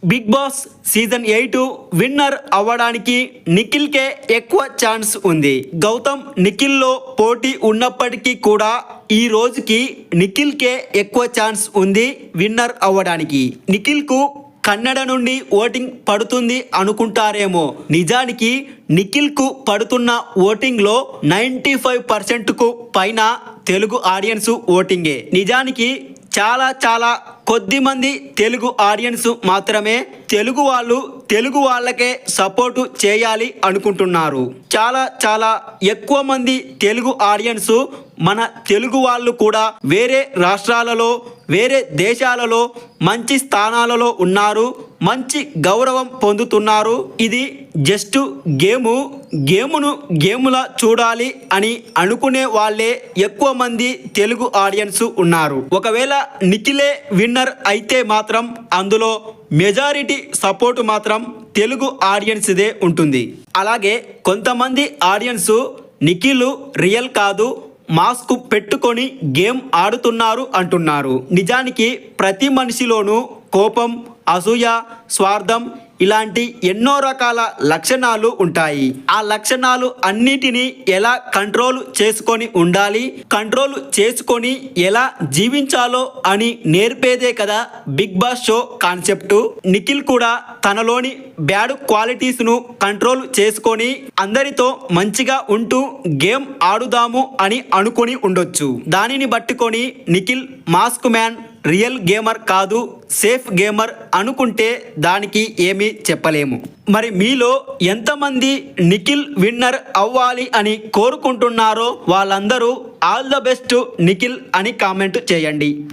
Big boss season 8 winner అవ్వడానికి నిఖిల్కే ఎక్కువ chance ఉంది. గౌతమ్ నిఖిల్లో పోటీ ఉన్నప్పటికీ కూడా ఈ రోజుకి నిఖిల్కే ఎక్కువ ఛాన్స్ ఉంది విన్నర్ అవ్వడానికి. నిఖిల్కు కన్నడ నుండి ఓటింగ్ పడుతుంది అనుకుంటారేమో, నిజానికి నిఖిల్కు పడుతున్న ఓటింగ్లో 95%కు పైన తెలుగు ఆడియన్స్ ఓటింగే. నిజానికి చాలా కొద్ది మంది తెలుగు ఆడియన్స్ మాత్రమే తెలుగు వాళ్ళకే సపోర్టు చేయాలి అనుకుంటున్నారు. చాలా ఎక్కువ మంది తెలుగు ఆడియన్స్ మన తెలుగు వాళ్ళు కూడా వేరే రాష్ట్రాలలో వేరే దేశాలలో మంచి స్థానాలలో ఉన్నారు, మంచి గౌరవం పొందుతున్నారు. ఇది జస్ట్ గేములా చూడాలి అని అనుకునే వాళ్ళే ఎక్కువ మంది తెలుగు ఆడియన్స్ ఉన్నారు. ఒకవేళ నిఖిలే విన్నర్ అయితే మాత్రం అందులో మెజారిటీ సపోర్ట్ మాత్రం తెలుగు ఆడియన్స్దే ఉంటుంది. అలాగే కొంతమంది ఆడియన్స్ నిఖిల్ రియల్ కాదు, మాస్క్ పెట్టుకొని గేమ్ ఆడుతున్నారు అంటున్నారు. నిజానికి ప్రతి మనిషిలోనూ కోపం, అసూయ, స్వార్థం ఇలాంటి ఎన్నో రకాల లక్షణాలు ఉంటాయి. ఆ లక్షణాలు అన్నిటినీ ఎలా కంట్రోల్ చేసుకొని ఉండాలి, కంట్రోల్ చేసుకొని ఎలా జీవించాలో అని నేర్పేదే కదా Bigg Boss show concept. Nikhil కూడా తనలోని బ్యాడ్ క్వాలిటీస్ను కంట్రోల్ చేసుకొని అందరితో మంచిగా ఉంటూ గేమ్ ఆడుదాము అని అనుకొని ఉండొచ్చు. దానిని పట్టుకొని Nikhil mask man, real gamer కాదు, సేఫ్ గేమర్ అనుకుంటే దానికి ఏమీ చెప్పలేము. మరి మీలో ఎంతమంది నిఖిల్ విన్నర్ అవ్వాలి అని కోరుకుంటున్నారో వాళ్ళందరూ ఆల్ ద బెస్ట్ నిఖిల్ అని కామెంట్ చేయండి.